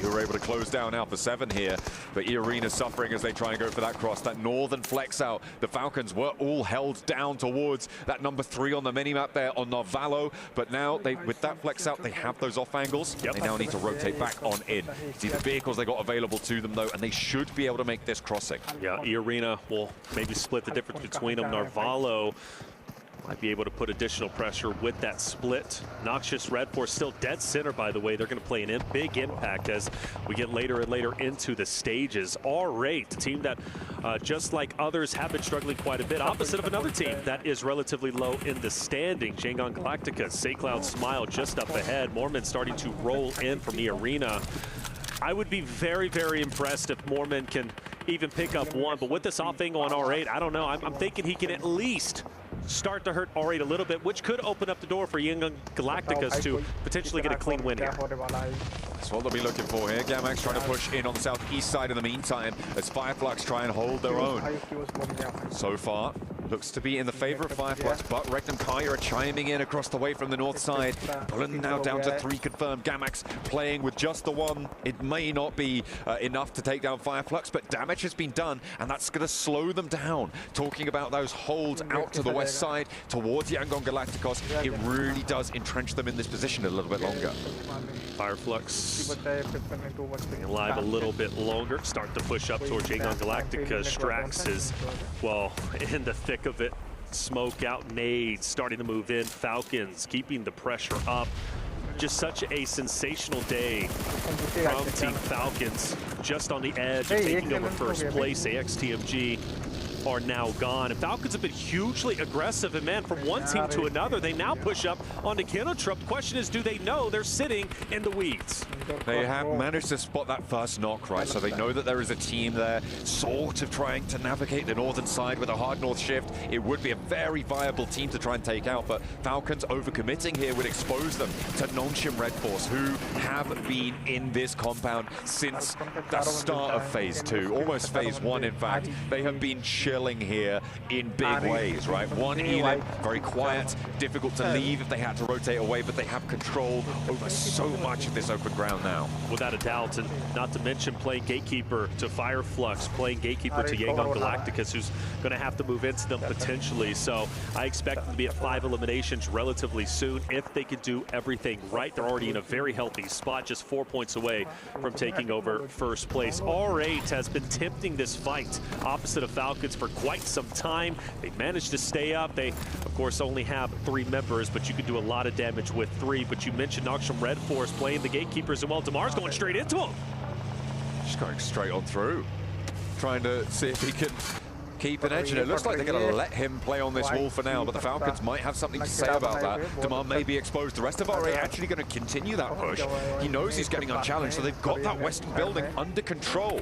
who are able to close down Alpha 7 here. But E-Arena suffering as they try and go for that cross, that northern flex out. The Falcons were all held down towards that number 3 on the minimap there on Narvalo. But now, with that flex out, they have those off angles. Yep. They now need to rotate back on in. See the vehicles they got available to them, though, and they should be able to make this crossing. Yeah, E-Arena will maybe split the difference between them. Narvalo might be able to put additional pressure with that split. Noxious Red Force still dead center, by the way. They're going to play a big impact as we get later and later into the stages. R8, the team that, just like others, have been struggling quite a bit. Opposite of another team that is relatively low in the standing. Shanghai Galactica, Saycloud Smile just up ahead. Mormon starting to roll in from the arena. I would be very, very impressed if Mormon can even pick up one. But with this off angle on R8, I don't know. I'm thinking he can at least start to hurt R8 a little bit, which could open up the door for Young Galacticas to potentially get a clean win here. That's what they'll be looking for here. Gamax trying to push in on the southeast side in the meantime as Fireflux try and hold their own. So far, looks to be in the favor of Fireflux, but Rectum Kaya are chiming in across the way from the north side. Pulling now down to 3 confirmed. Gamax playing with just the 1. It may not be enough to take down Fireflux, but damage has been done, and that's going to slow them down. Talking about those holds out to the west side towards Yangon Galacticos, it really does entrench them in this position a little bit longer. Fireflux being alive a little bit longer, start to push up towards Yangon Galactica. Strax is, well, in the thick of it. Smoke out, nades starting to move in. Falcons keeping the pressure up. Just such a sensational day from Team Falcons, just on the edge of taking over first place. AXTMG are now gone. And Falcons have been hugely aggressive, and man, from one team to another, they now push up onto Kenotrup. The question is, do they know they're sitting in the weeds? They have managed to spot that first knock, right? So they know that there is a team there sort of trying to navigate the northern side with a hard north shift. It would be a very viable team to try and take out, but Falcons overcommitting here would expose them to Nongshim Red Force, who have been in this compound since the start of Phase 2, almost Phase 1, in fact. They have been chilling here in big ways, right? One Elite, very quiet, difficult to leave if they had to rotate away, but they have control over so much of this open ground now. Without a doubt, and not to mention playing Gatekeeper to Fireflux, playing Gatekeeper to Yangon Galacticus, who's going to have to move into them potentially. So I expect them to be at 5 eliminations relatively soon if they can do everything right. They're already in a very healthy spot, just 4 points away from taking over first place. R8 has been tempting this fight opposite of Falcons for quite some time. They managed to stay up. They, of course, only have 3 members, but you can do a lot of damage with 3. But you mentioned Noxium Red Force playing the Gatekeepers, and well, Damar's going straight into him. Just going straight on through, trying to see if he can keep an edge, and it looks like they're going to let him play on this wall for now, but the Falcons might have something to say about that. Damar may be exposed. The rest of RA actually going to continue that push. He knows he's getting unchallenged, so they've got that western building under control.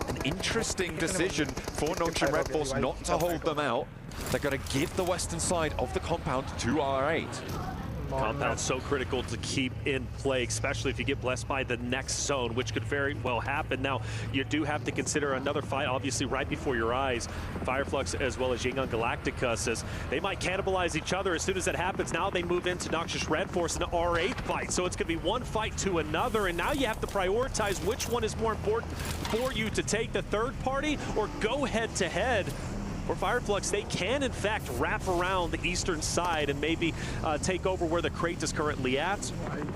An interesting decision for Nongshim Red Force not to hold them out. They're going to give the western side of the compound to R8. Compound so critical to keep in play, especially if you get blessed by the next zone, which could very well happen. Now, you do have to consider another fight, obviously, right before your eyes. Fireflux as well as Yangon Galactica says they might cannibalize each other as soon as that happens. Now they move into Noxious Red Force in the R8 fight. So it's going to be one fight to another, and now you have to prioritize which one is more important for you to take the third party or go head-to-head. For Fireflux, they can, in fact, wrap around the eastern side and maybe take over where the crate is currently at,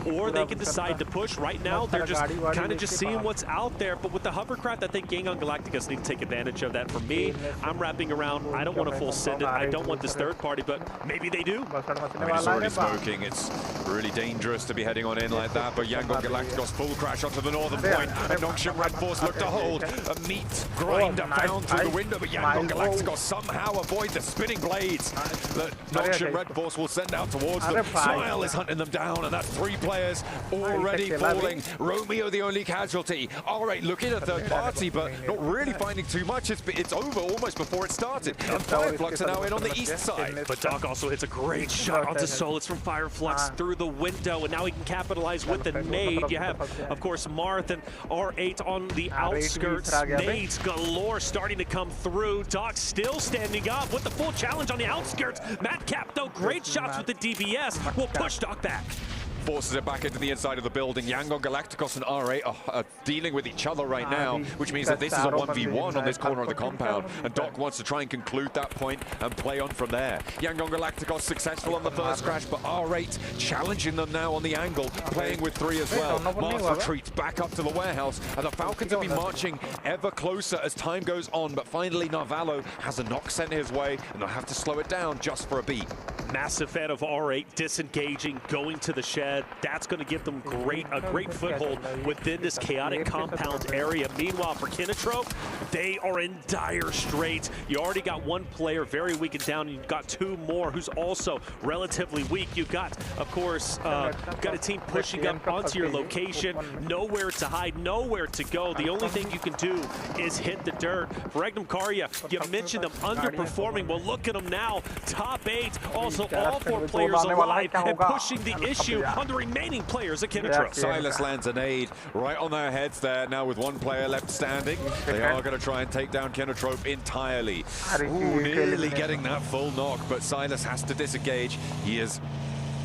or they can decide to push. Right now, they're just kind of just seeing what's out there, but with the hovercraft, I think Yangon Galacticus need to take advantage of that. For me, I'm wrapping around. I don't want to full send it. I don't want this third party, but maybe they do. I mean, it's already smoking. It's really dangerous to be heading on in like that, but Yangon Galacticos full crash onto the northern point, and Nongshim Red Force look to hold. A meat grinder found through the window, but Yangon Galacticos somehow avoid the spinning blades that Nongshim Red Force will send out towards them. Smile is hunting them down, and that's 3 players already falling. Romeo the only casualty. R8 looking at third party, but not really finding too much. It's over almost before it started. And Fireflux are now in on the east side. But Doc also hits a great shot onto Solus from Fireflux through the window, and now he can capitalize with the nade. You have, of course, Marth and R8 on the outskirts. Nades galore starting to come through. Doc still standing up with the full challenge on the outskirts. Matt Cap, though, great shots with the DBS will push Doc back. forces it back into the inside of the building. Yangon Galacticos and R8 are dealing with each other right now, which means that this is a 1v1 on this corner of the compound, and Doc wants to try and conclude that point and play on from there. Yangon Galacticos successful on the first crash, but R8 challenging them now on the angle, playing with 3 as well. Mars retreats back up to the warehouse, and the Falcons have been marching ever closer as time goes on, but finally Narvalo has a knock sent his way, and they'll have to slow it down just for a beat. Massive fan of R8 disengaging, going to the shed. That's going to give them a great foothold within this chaotic compound area. Meanwhile, for Kinotrope, they are in dire straits. You already got one player very weak and down. You've got 2 more who's also relatively weak. You've got, of course, got a team pushing up onto your location. Nowhere to hide, nowhere to go. The only thing you can do is hit the dirt. For Regnum Karya, you mentioned them underperforming. Well, look at them now. Top 8, also all 4 players alive and pushing the issue on the remaining players at Kinotrope. Silas lands an aid right on their heads there. Now with 1 player left standing, they are going to try and take down Kinotrope entirely. Ooh, nearly getting that full knock, but Silas has to disengage. He is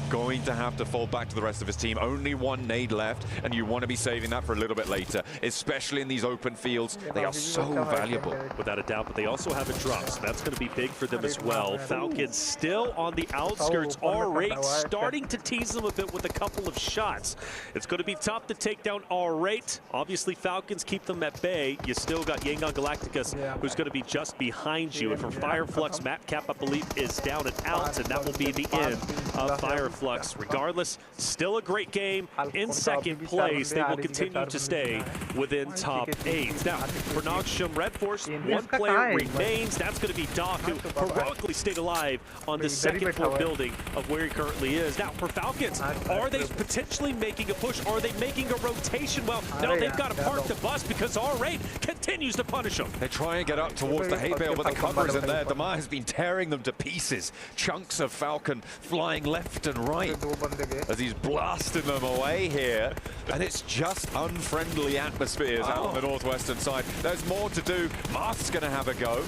going to have to fall back to the rest of his team. Only 1 nade left, and you want to be saving that for a little bit later, especially in these open fields. They are so valuable. Without a doubt, but they also have a drop, so that's going to be big for them as well. Falcons still on the outskirts. R8 starting to tease them a bit with a couple of shots. It's going to be tough to take down R8. Obviously, Falcons keep them at bay. You still got Yangon Galacticos, who's going to be just behind you. And for Fireflux, Matt Cap, I believe, is down and out, and that will be the end of Fireflux. Regardless, still a great game. In second place, they will continue to stay within top 8. Now, for Nogsham Red Force, 1 player remains. That's going to be Doc, who heroically stayed alive on the second floor building of where he currently is. Now, for Falcons, are they potentially making a push? Are they making a rotation? Well, no, they've got to park the bus because R8 continues to punish them. They try and get up towards the hay bale, but the cover isn't there. Damar has been tearing them to pieces. Chunks of Falcon flying left and right as he's blasting them away here, and it's just unfriendly atmospheres out on the northwestern side. There's more to do. Marth's gonna have a go,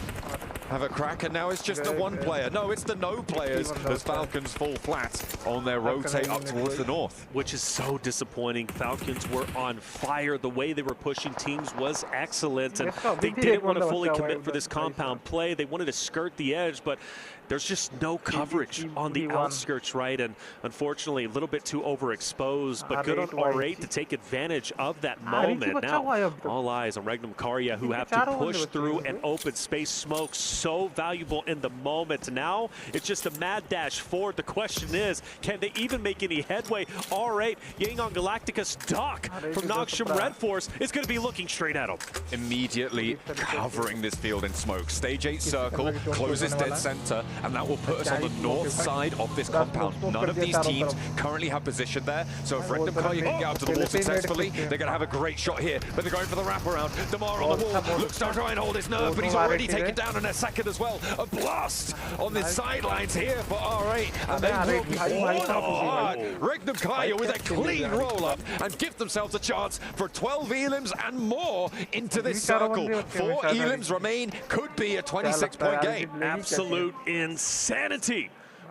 have a crack, and now it's just the 1 player. No, it's the no players as Falcons fall flat on their rotate up towards the north. Which is so disappointing. Falcons were on fire. The way they were pushing teams was excellent, and they didn't want to fully commit for this compound play. They wanted to skirt the edge, but there's just no coverage on the outskirts, right? And unfortunately, a little bit too overexposed, but good on R8 to take advantage of that moment. Now, all eyes on Regnum Karya, who have to push through an open space. Smoke so valuable in the moment. Now, it's just a mad dash forward. The question is, can they even make any headway? R8, Yangon Galacticos, Doc from Nogsham Red Force is going to be looking straight at him. Immediately covering this field in smoke. Stage 8 circle, closes dead center, and that will put us on the north side of this compound. None of these teams currently have position there, so if Regnum Karya can get up to the wall successfully, they're going to have a great shot here, but they're going for the wraparound. Damar on the wall, looks to try and hold his nerve, but he's already taken down in a second as well. A blast on the sidelines here for R8, and they will be one hard. Regnum Karya with a clean roll-up and give themselves a chance for 12 elims and more into this circle. 4 elims remain, could be a 26-point game. Absolute insanity.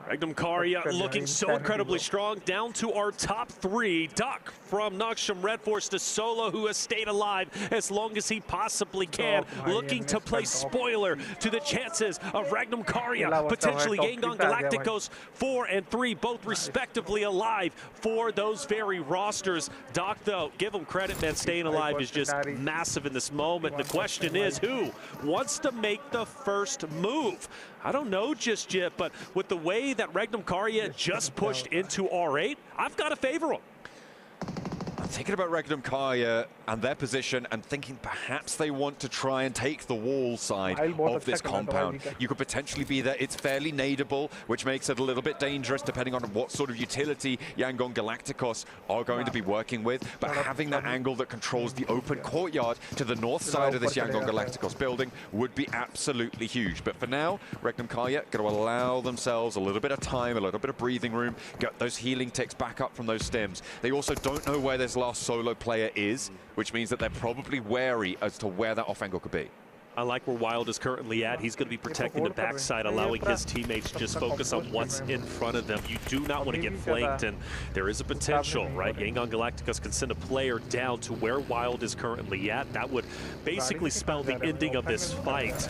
Regnum Karya looking so incredibly strong, down to our top 3. Doc from Nogsham Red Force to Solo, who has stayed alive as long as he possibly can, looking to play spoiler to the chances of Regnum Karya, potentially Yangon Galacticos 4 and 3, both respectively alive for those very rosters. Doc, though, give him credit, man, staying alive is just massive in this moment. The question is, who wants to make the first move? I don't know just yet, but with the way that Regnum Karya just pushed into R8, I've got to favor him. I'm thinking about Regnum Karya and their position and thinking perhaps they want to try and take the wall side of this compound. You could potentially be there. It's fairly nadeable, which makes it a little bit dangerous depending on what sort of utility Yangon Galacticos are going to be working with. But having that angle that controls the open courtyard to the north side of this Yangon Galacticos building would be absolutely huge. But for now, Regnum Karya going to allow themselves a little bit of time, a little bit of breathing room, get those healing ticks back up from those stims. They also don't know where this last solo player is, which means that they're probably wary as to where that off angle could be. I like where Wild is currently at. He's going to be protecting the backside, allowing his teammates to just focus on what's in front of them. You do not want to get flanked, and there is a potential, right? Yangon Galacticos can send a player down to where Wild is currently at. That would basically spell the ending of this fight.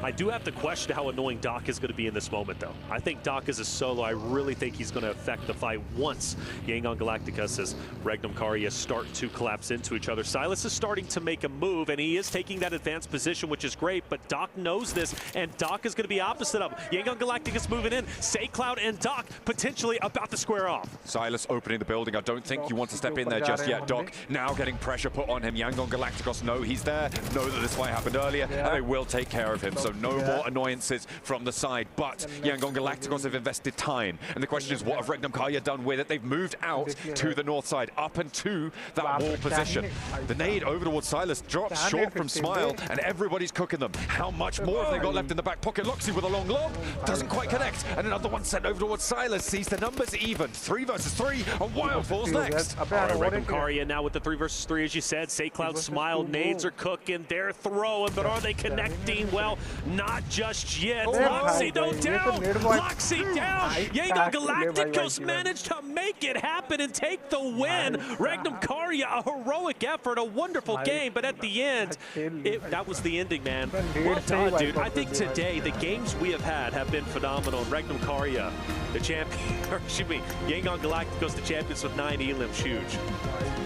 I do have to question how annoying Doc is going to be in this moment, though. I think Doc is a solo. I really think he's going to affect the fight once Yangon Galacticos as Regnum Karya start to collapse into each other. Silas is starting to make a move, and he is taking that advanced position, which is great, but Doc knows this, and Doc is going to be opposite of him. Yangon Galacticos moving in. SayCloud and Doc potentially about to square off. Silas opening the building. I don't think you want to step in there just yet, Doc. Now getting pressure put on him. Yangon Galacticos know he's there, know that this fight happened earlier, and they will take care of him. So no more annoyances from the side, but Yangon Galacticos have invested time. And the question is, what have Regnum Karya done with it? They've moved out to the north side, up and to that wall position. The nade over towards Silas drops short from Smile, and everybody's cooking them. How much more have they got left in the back pocket? Loxy with a long lob, doesn't quite connect, and another one sent over towards Silas. Sees the numbers even. 3 versus 3, and Wild falls next. All right, Regnum Karya now with the 3 versus 3, as you said. SayCloud, Smile, nades are cooking. They're throwing, but are they connecting? Well, not just yet. Loxy though down. Loxy down. Yangon Galacticos managed to make it happen and take the win. Regnum Karya, a heroic effort, a wonderful game, but at the end, that was the ending, man. Well done, dude. I think today the games we have been phenomenal. Regnum Karya, the champion, or excuse me, Yangon Galacticos, the champions with 9 elims, huge.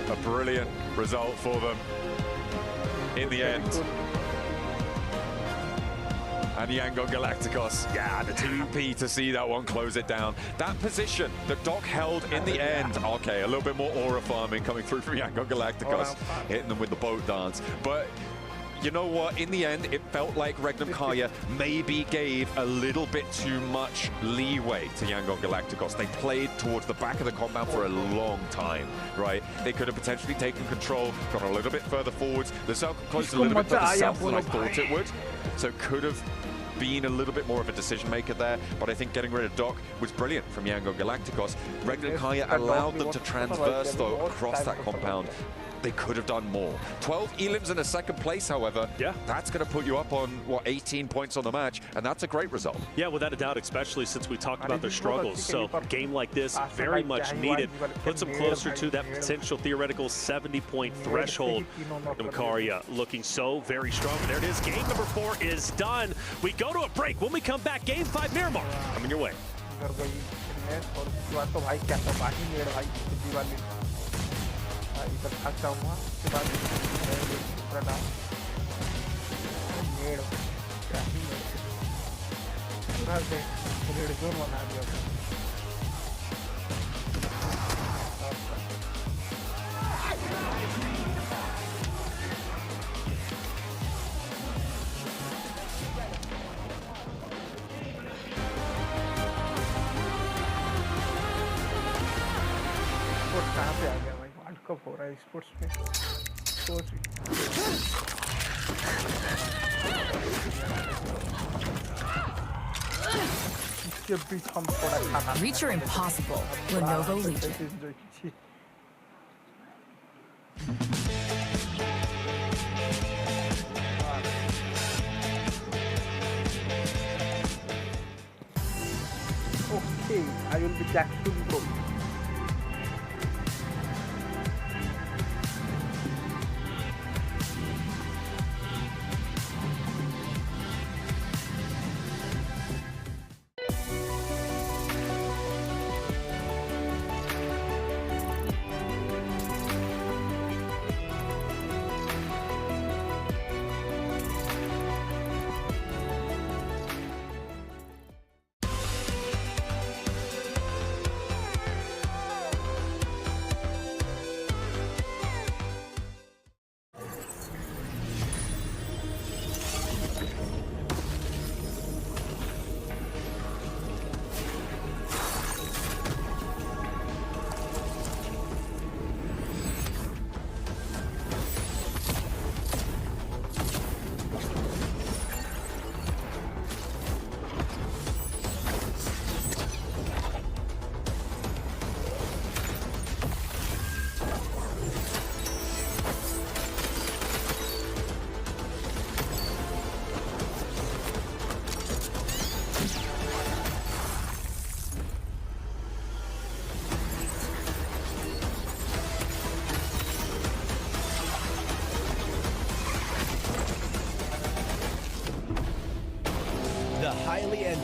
A brilliant result for them in the end. And Yangon Galacticos, yeah, the 2P to see that one close it down. That position that Doc held in the end, okay, a little bit more aura farming coming through from Yangon Galacticos, hitting them with the boat dance. But you know what, in the end, it felt like Regnum Karya maybe gave a little bit too much leeway to Yangon Galacticos. They played towards the back of the compound for a long time, right? They could have potentially taken control, got a little bit further forwards. The circle closed a little bit further south than I thought it would, so could have been a little bit more of a decision maker there, but I think getting rid of Doc was brilliant from Yangon Galacticos. Regnum Karya allowed them to transverse, though, across that compound. They could have done more. 12 elims in a second place, however. Yeah. That's going to put you up on, what, 18 points on the match, and that's a great result. Yeah, without a doubt, especially since we talked about their struggles. So a game like this, very much needed. Puts them closer to that potential theoretical 70-point threshold. Regnum Karya looking so very strong. There it is. Game number 4 is done. We go to a break. When we come back, Game 5 Miramar coming your way. इधर खाता हुआ उसके बाद पूरा मेड़ काफी पूरा से रेड जोन बना दिया और कहाँ पे आ गया कब हो रहा है स्पोर्ट्स में सोच इसके बीच हम थोड़ा खाना Reach your impossible Lenovo Legion. Okay, I will be back to go.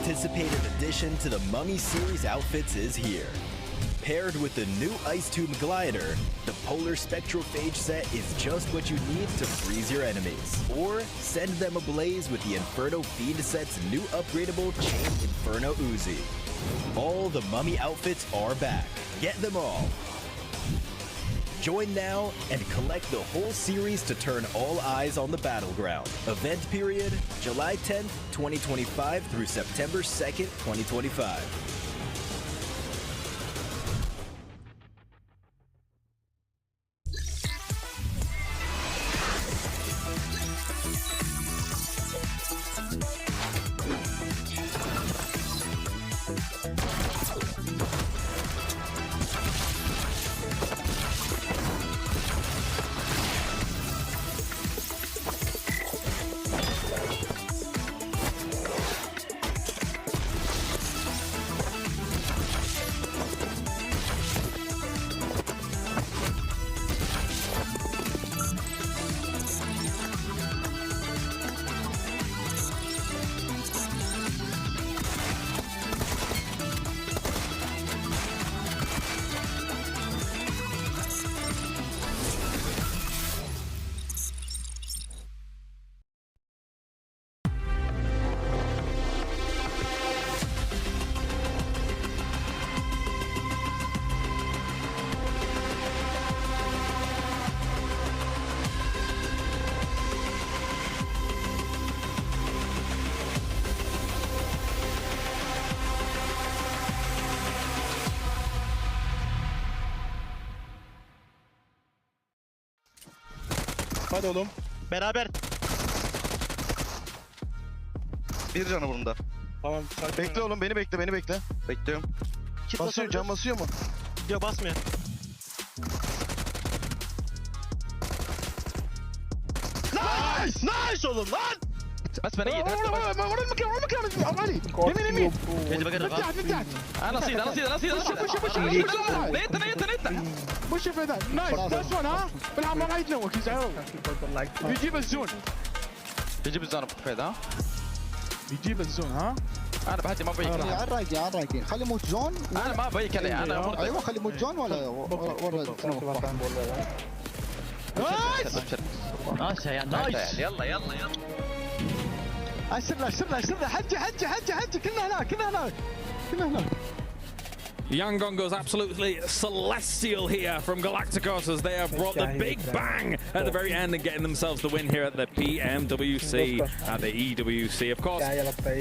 anticipated addition to the Mummy Series outfits is here. Paired with the new Ice Tomb glider, the Polar Spectrophage set is just what you need to freeze your enemies. Or send them ablaze with the Inferno Fiend set's new upgradable Chain Inferno Uzi. All the Mummy outfits are back. Get them all. Join now and collect the whole series to turn all eyes on the battleground. Event period, July 10th, 2025 through September 2nd, 2025. Hadi oğlum. Beraber. Bir canı bunda. Tamam. Bekle oğlum, beni bekle, beni bekle. Bekliyorum. Basıyor, can basıyor mu? Yok, basmıyor. Nice! Nice oğlum lan! بس بنيت ورا المكان علي يمين يمين Beni bakın. ابتعد انا صيد انا صيد انا صيد نيت مش فدا نايس نايس وان ها بالعب ما رايد نوك يزعو بيجيب الزون بيجيب الزون فيد ها بيجيب الزون ها انا بهدي ما بيك على الرايقين خلي موت زون انا ما بيك انا ايوه خلي موت زون ولا ورا نايس يا نايس. يلا يلا سرنا حجي كنا هناك Yangon goes absolutely celestial here from Galacticos as they have brought the big bang at the very end and getting themselves the win here at the PMWC and the EWC. Of course,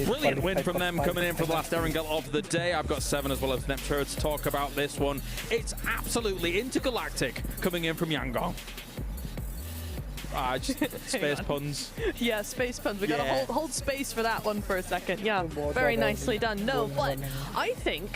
brilliant win from them coming in for the last Erangel of the day. I've got 7 as well as Neptura to talk about this one. It's absolutely intergalactic coming in from Yangon. Just space puns. Yeah, space puns. We gotta hold space for that one for a second. Yeah, very nicely done. No, but I think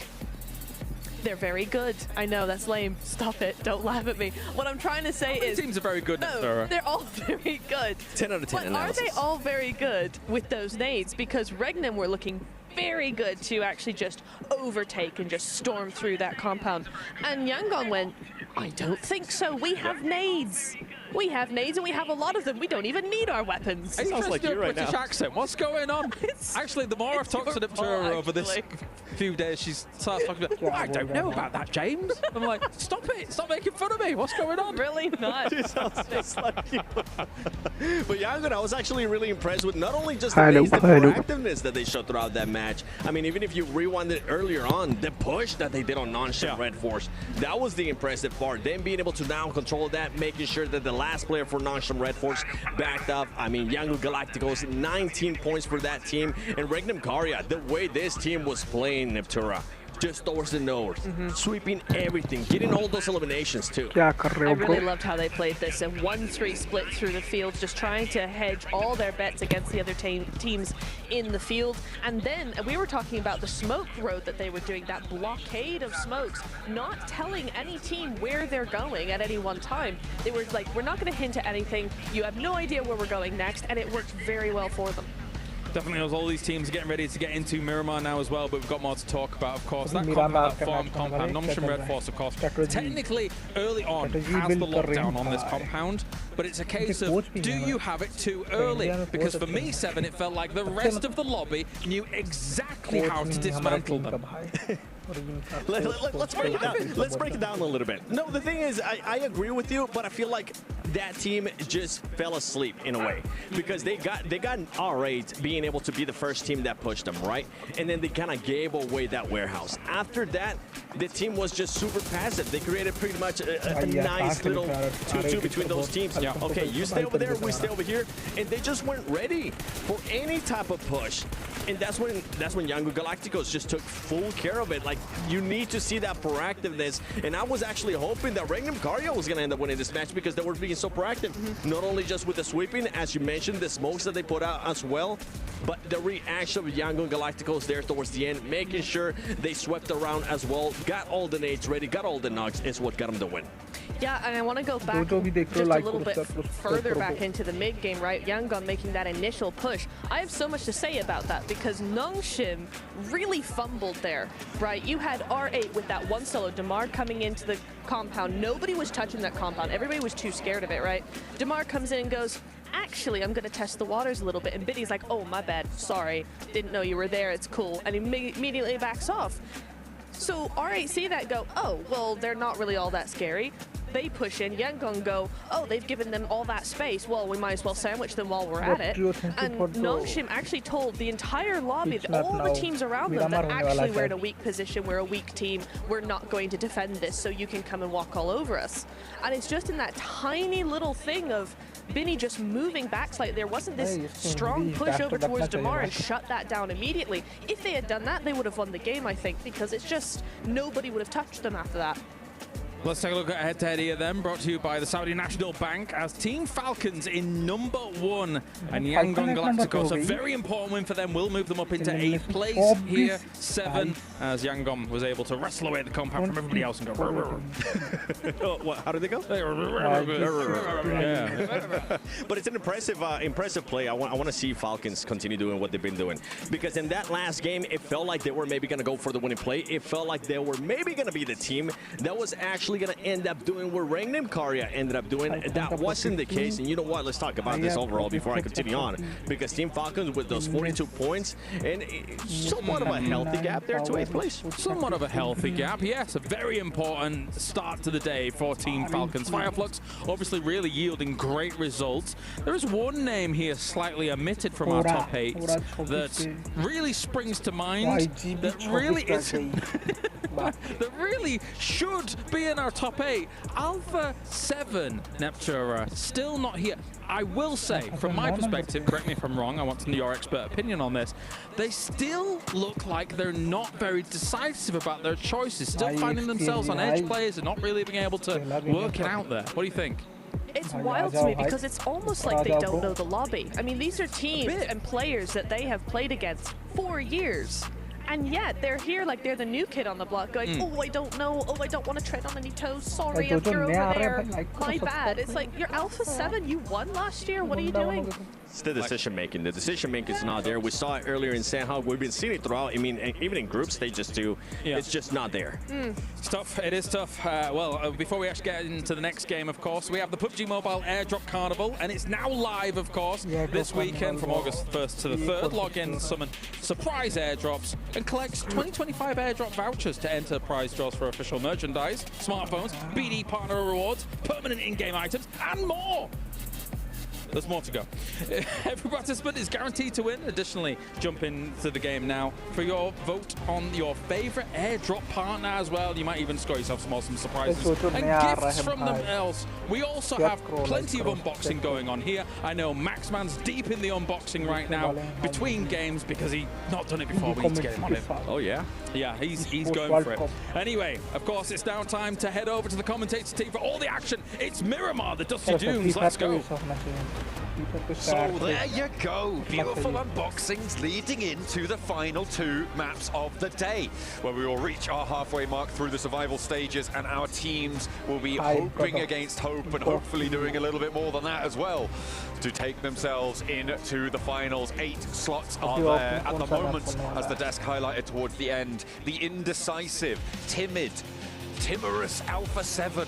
they're very good. I know, that's lame. Stop it. Don't laugh at me. What I'm trying to say is... Teams are very good. No, they're all very good. 10 out of 10 But analysis. Are they all very good with those nades? Because Regnum were looking very good to actually just overtake and just storm through that compound. And Yangon went, I don't think so. We have nades. We have nades and we have a lot of them. We don't even need our weapons. It sounds like you right British now. Accent. What's going on? Actually, the more I've talked to Neptura over this few days, she starts talking about, I don't know about that, James. I'm like, stop it. Stop making fun of me. What's going on? Really not. It sounds just like you. But Yangon, I was actually really impressed with not only just the proactiveness that they showed throughout that match. I mean, even if you rewind it earlier on, the push that they did on non-ship Red Force, that was the impressive part. Them being able to now control that, making sure that the last player for non-ship Red Force backed up. I mean, Yangon Galacticos, 19 points for that team. And Regnum Karya, the way this team was playing Neptura, just towards the nose, sweeping everything, getting all those eliminations too. I really loved how they played this. A 1-3 split through the field, just trying to hedge all their bets against the other teams in the field. And then we were talking about the smoke road that they were doing, that blockade of smokes, not telling any team where they're going at any one time. They were like, we're not going to hint at anything. You have no idea where we're going next, and it worked very well for them. Definitely, as all these teams are getting ready to get into Miramar now as well, but we've got more to talk about, of course. That farm compound, non-ship Red Force, of course, technically early on has the lockdown on this compound, but it's a case of, do you have it too early? Because for me, Seven, it felt like the rest of the lobby knew exactly how to dismantle them. Let's break it down. Let's break it down a little bit. No, the thing is, I agree with you, but I feel like that team just fell asleep in a way because they got R8 being able to be the first team that pushed them, right? And then they kind of gave away that warehouse. After that, the team was just super passive. They created pretty much a nice little 2-2 between those teams. Yeah. Okay, you stay over there, we stay over here, and they just weren't ready for any type of push. And that's when Young Galacticos just took full care of it. Like, you need to see that proactiveness. And I was actually hoping that Regnum Karja was going to end up winning this match because they were being so proactive. Not only just with the sweeping, as you mentioned, the smokes that they put out as well, but the reaction of Young Galacticos there towards the end, making sure they swept around as well, got all the nades ready, got all the knocks, is what got them the win. Yeah, and I want to go back just a little bit further back into the mid game, right? Yangon making that initial push. I have so much to say about that because Nongshim really fumbled there, right? You had R8 with that one solo, Damar coming into the compound. Nobody was touching that compound. Everybody was too scared of it, right? Damar comes in and goes, actually, I'm going to test the waters a little bit. And Biddy's like, oh, my bad. Sorry. Didn't know you were there. It's cool. And he immediately backs off. So R8 see that, go, oh, well, they're not really all that scary. They push in, Yangon go, oh, they've given them all that space. Well, we might as well sandwich them while we're at it. And Nongshim actually told the entire lobby, all the teams around them, that actually we're in a weak position, we're a weak team, we're not going to defend this, so you can come and walk all over us. And it's just in that tiny little thing of Binny just moving back slightly. There wasn't this strong push over towards Damar and shut that down immediately. If they had done that, they would have won the game, I think, because it's just nobody would have touched them after that. Let's take a look at head-to-head here then, brought to you by the Saudi National Bank as Team Falcons in #1 and Yangon Galacticos. A very important win for them, will move them up into 8th place here, 7, as Yangon was able to wrestle away the compound from everybody else and go. What, how did they go? Yeah. But it's an impressive play. I want to see Falcons continue doing what they've been doing, because in that last game, it felt like they were maybe going to go for the winning play. It felt like they were maybe going to be the team that was actually going to end up doing what Regnum Karja ended up doing. That wasn't the case. And you know what? Let's talk about this overall before I continue on, because Team Falcons with those 42 points and somewhat of a healthy gap there to 8th place. Somewhat of a healthy gap, yes. A very important start to the day for Team Falcons. Fireflux obviously really yielding great results. There is one name here slightly omitted from our top 8 that really springs to mind, that really isn't, that really should be in our top 8. Alpha 7 Neptura still not here. I will say, from my perspective, correct me if I'm wrong, I want to know your expert opinion on this, they still look like they're not very decisive about their choices, still finding themselves on edge players and not really being able to work it out there. What do you think? It's wild to me because it's almost like they don't know the lobby. I mean, these are teams and players that they have played against for years. And yet, they're here like they're the new kid on the block going, oh, I don't know. Oh, I don't want to tread on any toes. Sorry, if you're over there. My bad. It's like, you're Alpha 7. You won last year. What are you doing? It's the decision making. The decision making is not there. We saw it earlier in Sanhok. We've been seeing it throughout. I mean, even in group stages too. Yeah. It's just not there. It's tough. It is tough. Before we actually get into the next game, of course, we have the PUBG Mobile Airdrop Carnival, and it's now live, of course, this weekend from August 1st to the 3rd. Log in, summon surprise airdrops, and collect 2025 airdrop vouchers to enter prize draws for official merchandise, smartphones, BD partner rewards, permanent in-game items, and more. There's more to go. Every participant is guaranteed to win. Additionally, jump into the game now for your vote on your favorite airdrop partner as well. You might even score yourself some awesome surprises and gifts from them else. We also have plenty of unboxing going on here. I know Maxman's deep in the unboxing right now between games because he's not done it before. We need to get him on it. Oh, yeah? Yeah, he's going for it. Anyway, of course, it's now time to head over to the commentator team for all the action. It's Miramar, the Dusty Dooms. Let's go. So there you go, beautiful unboxings leading into the final 2 maps of the day, where we will reach our halfway mark through the survival stages, and our teams will be hoping against hope and hopefully doing a little bit more than that as well to take themselves into the finals. 8 slots are there at the moment, as the desk highlighted towards the end. The indecisive, timorous Alpha 7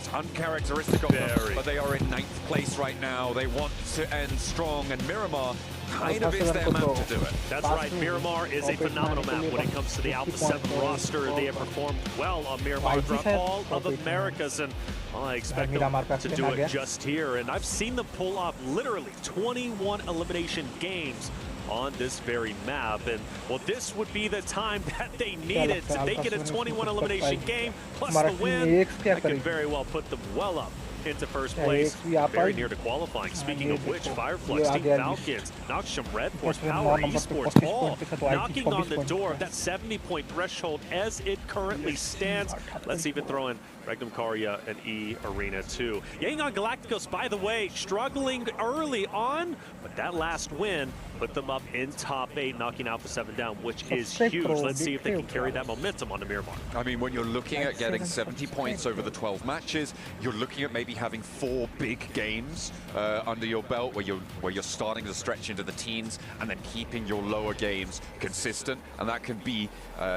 It's uncharacteristic of them, but they are in 9th place right now. They want to end strong, and Miramar kind of is their map to do it. That's right. Miramar is a phenomenal map when it comes to the Alpha 7 roster. They have performed well on Miramar throughout all of Americas, and I expect them to do it just here. And I've seen them pull off literally 21 elimination games on this very map, and well, this would be the time that they needed to make it a 21 elimination game plus the win. That could very well put them well up into first place, very near to qualifying. Speaking of which, Fireflux, Team Falcons, Noxium Red Force, Power Esports, all knocking on the door of that 70-point threshold as it currently stands. Let's even throw in Regnum Karya and E Arena too. Yangon Galacticos, by the way, struggling early on, but that last win put them up in top 8, knocking Alpha 7 down, which is huge. Let's see if they can carry that momentum on the Miramar. I mean, when you're looking at getting 70 points over the 12 matches, you're looking at maybe having 4 big games under your belt where you're starting to stretch into the teens and then keeping your lower games consistent, and that can be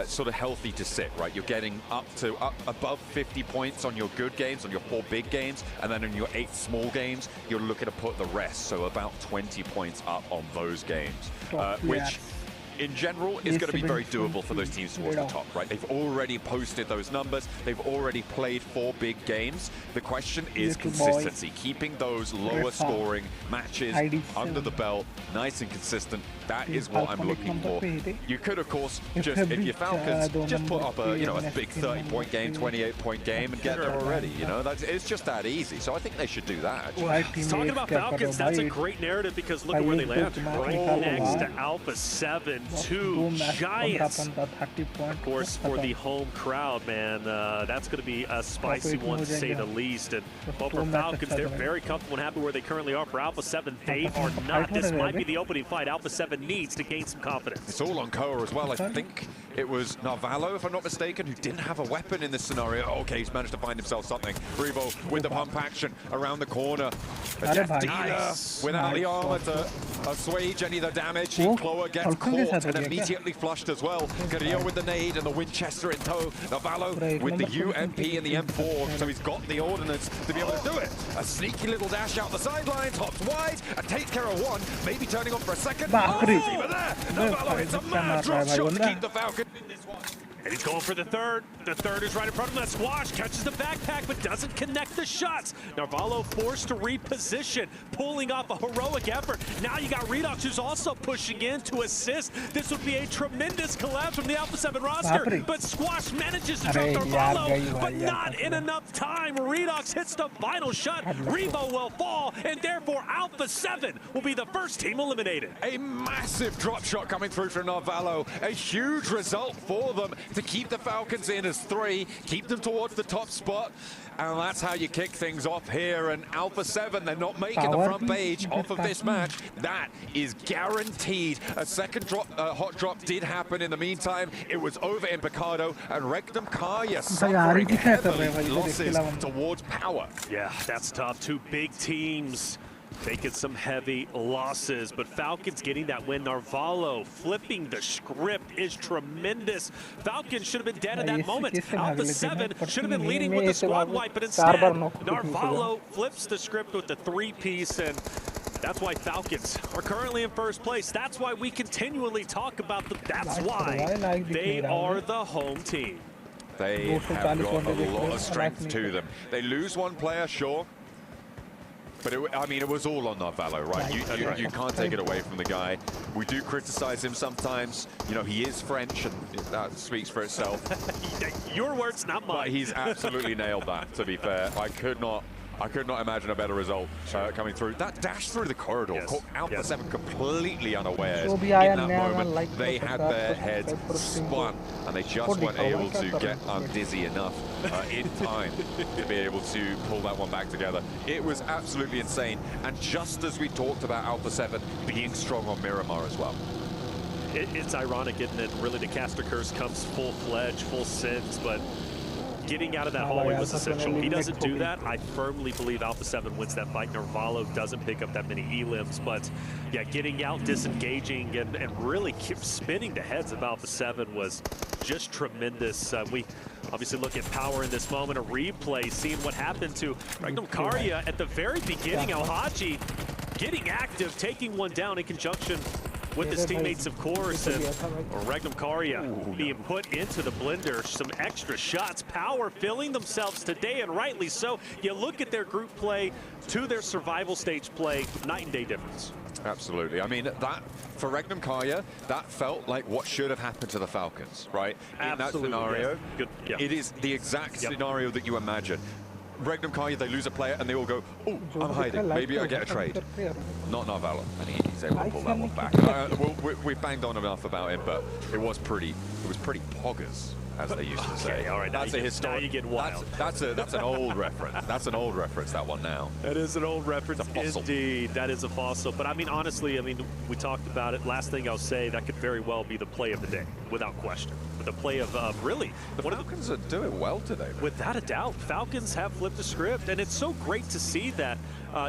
sort of healthy to sit, right? You're getting up above 50 points on your good games, on your 4 big games, and then in your 8 small games, you're looking to put the rest, so about 20 points up on those games, which in general is going to be very doable for those teams towards the top, right? They've already posted those numbers. They've already played 4 big games. The question is consistency, keeping those lower scoring matches under the belt nice and consistent. That is what I'm looking for. You could, of course, just, if you're Falcons, just put up a, a big 30-point game, 28-point game and get there already, it's just that easy. So I think they should do that. Talking about Falcons, that's a great narrative because look at where they land. Right next to Alpha 7, 2 giants. Of course, for the home crowd, man, that's going to be a spicy one to say the least. And well, for Falcons, they're very comfortable and happy where they currently are. For Alpha 7, they are not. This might be the opening fight Alpha 7 needs to gain some confidence. It's all on Conqueror as well. I think it was Narvalo, if I'm not mistaken, who didn't have a weapon in this scenario. Okay, he's managed to find himself something. Revo with the pump action around the corner. A Death Dealer without the armor to assuage any of the damage. Cloa gets caught and immediately flushed as well. Carrillo with the nade and the Winchester in tow. Narvalo with the UMP and the M4, so he's got the ordnance to be able to do it. A sneaky little dash out the sidelines, hops wide, and takes care of one, maybe turning on for a second. Even there, Narvalo hits a mad drop shot to keep the Falcon in this one. And he's going for the third. The third is right in front of him. That Squash catches the backpack, but doesn't connect the shots. Narvalo forced to reposition, pulling off a heroic effort. Now you got Redox, who's also pushing in to assist. This would be a tremendous collapse from the Alpha 7 roster, but Squash manages to drop Narvalo, but not in enough time. Redox hits the final shot. Revo will fall, and therefore Alpha 7 will be the first team eliminated. A massive drop shot coming through from Narvalo. A huge result for them to keep the Falcons in as 3, keep them towards the top spot, and that's how you kick things off here. And Alpha 7, they're not making the front page off of this match. That is guaranteed. A second drop, hot drop did happen in the meantime. It was over in Picardo, and Regnum Karya suffering heavily losses towards Power. Yeah, that's tough. 2 big teams taking some heavy losses, but Falcons getting that win. Narvalo flipping the script is tremendous. Falcons should have been dead at that moment. Alpha 7 should have been leading with the squad wipe, but instead, Narvalo flips the script with the 3-piece, and that's why Falcons are currently in first place. That's why we continually talk about them. That's why they are the home team. They have got a lot of strength to them. They lose one player, sure. But it was all on Narvalo, right? You can't take it away from the guy. We do criticize him sometimes. He is French, and that speaks for itself. Your words, not mine. But he's absolutely nailed that, to be fair. I could not imagine a better result coming through. That dash through the corridor caught Alpha 7 completely unawares. In that moment, they had their heads spun, and they just weren't able to get dizzy enough in time to be able to pull that one back together. It was absolutely insane, and just as we talked about Alpha 7 being strong on Miramar as well. It's ironic, isn't it? Really, the caster curse comes full-fledged, full sends, but getting out of that hallway was essential. He doesn't do that. I firmly believe Alpha 7 wins that fight. Narvalo doesn't pick up that many elims, but yeah, getting out, disengaging, and really spinning the heads of Alpha 7 was just tremendous. We Obviously, look at power in this moment. A replay, seeing what happened to Conqueror at the very beginning. Al-Haji getting active, taking one down in conjunction with his teammates, of course, and Conqueror being put into the blender. Some extra shots, power filling themselves today, and rightly so. You look at their group play to their survival stage play, night and day difference. Absolutely. I mean, that, for Conqueror, that felt like what should have happened to the Falcons, right? In that scenario, it is the exact scenario that you imagine. Conqueror, they lose a player and they all go, oh, I'm hiding, maybe I get a trade. Not Narvala, and he's able to pull that one back. We've banged on enough about him, but it was pretty poggers, as they used to say. All right, that's a historic. Now you get wild. That's an old reference. That's an old reference, that one now. That is an old reference, indeed. That is a fossil. But I mean, honestly, I mean, we talked about it. Last thing I'll say, that could very well be the play of the day, without question. But the play of really, the Falcons are doing well today. Man. Without a doubt, Falcons have flipped the script, and it's so great to see that.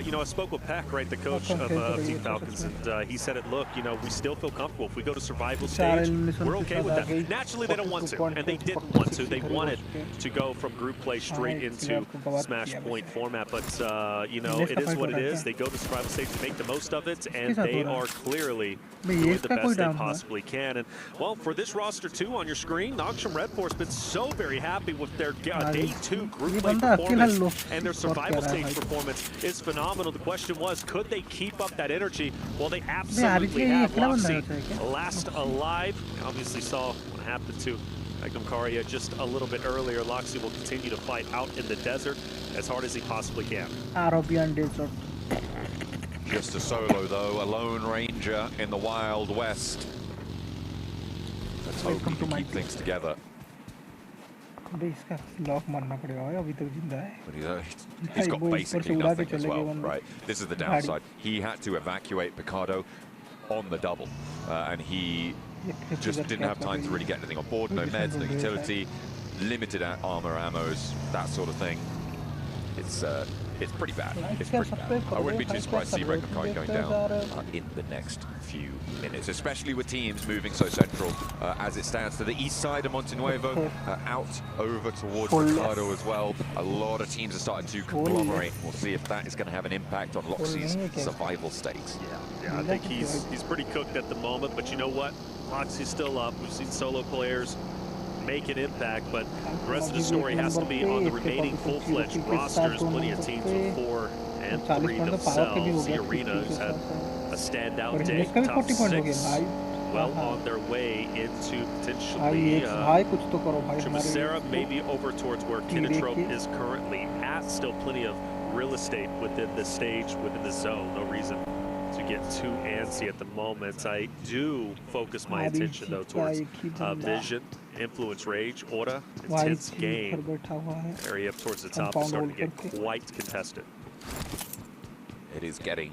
You know, I spoke with Peck, right, the coach of Team Falcons, and he said it, look, you know, we still feel comfortable. If we go to survival stage, we're okay with that. Naturally, they don't want to, and they didn't want to. They wanted to go from group play straight into smash point format, but, you know, it is what it is. They go to survival stage to make the most of it, and they are clearly doing the best they possibly can. And, well, for this roster, too, on your screen, Noxium Red Force been so very happy with their Day 2 group play performance, and their survival stage performance is phenomenal. The question was, could they keep up that energy? Well, they absolutely have. Loxy last alive. Obviously saw what happened to Conqueror just a little bit earlier. Loxy will continue to fight out in the desert as hard as he possibly can. Just a solo, though. A lone ranger in the Wild West. Let's hope he can keep things together. But he's got basically nothing as well, right? This is the downside. He had to evacuate Picardo on the double, and he just didn't have time to really get anything on board. No meds, no utility, limited armor, ammos, that sort of thing. It's pretty bad. It's pretty bad. I wouldn't be too surprised to see Conqueror going down in the next few minutes, especially with teams moving so central as it stands to the east side of Montenuevo, out over towards Ricardo as well. A lot of teams are starting to conglomerate. We'll see if that is going to have an impact on Loxy's survival stakes. Yeah, I think he's pretty cooked at the moment, but you know what? Loxy's still up. We've seen solo players make an impact, but the rest of the story has to be on the remaining full-fledged rosters. Plenty of teams with 4 and 3 themselves. The Arena, who's had a standout day, top 6, well on their way into potentially Chimacera, maybe over towards where Kinatrope is currently at. Still plenty of real estate within the stage, within the zone. No reason to get too antsy at the moment. I do focus my attention, though, towards Vision, Influence, Rage, Aura, Intense Game. Area up towards the top is starting to get quite contested. It is getting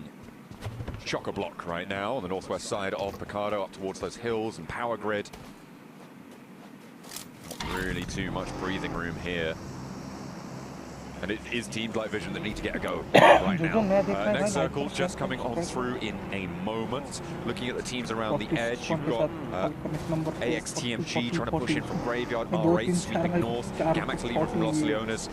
chock-a-block right now on the northwest side of Picardo, up towards those hills and power grid. Not really too much breathing room here. And it is teams like Vision that need to get a go right now. Next circle just coming on through in a moment. Looking at the teams around the edge, you've got AXTMG trying to push in from Graveyard, R8 sweeping north, Gamax Libra from Los Leones.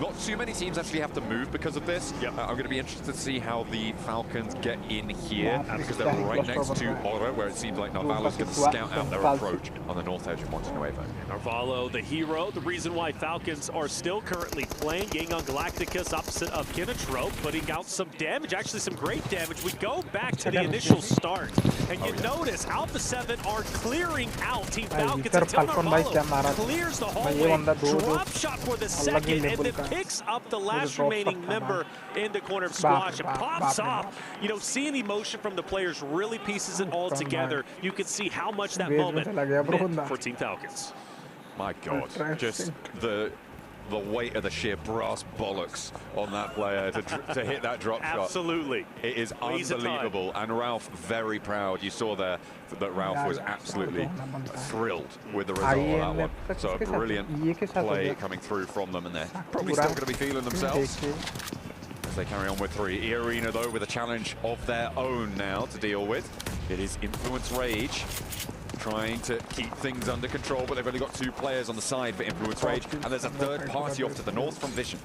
Not too many teams actually have to move because of this. I'm going to be interested to see how the Falcons get in here, because they're right next to Aura, where it seems like Narvalo's going to scout out their approach on the north edge of Montenuevo. Narvalo, the hero, the reason why Falcons are still currently playing. Gang on Galacticus opposite of Kinatrope, putting out some damage, actually some great damage. We go back to the initial start, and you notice Alpha 7 are clearing out Team Falcons until Narvalo clears the hallway, drop shot for the second, and then picks up the last remaining member in the corner of Squash and pops off. You know, seeing the emotion from the players really pieces it all together. You can see how much that moment meant for Team Falcons. My God, just the weight of the sheer brass bollocks on that player to hit that drop shot. Absolutely. It is unbelievable. And Ralph, very proud. You saw there that Ralph was absolutely thrilled with the result of that one. So a brilliant play coming through from them, and they're probably still going to be feeling themselves as they carry on with 3. E-Arena, though, with a challenge of their own now to deal with. It is Influence Rage trying to keep things under control, but they've only got 2 players on the side for Influence Rage, and there's a third party off to the north from Vision.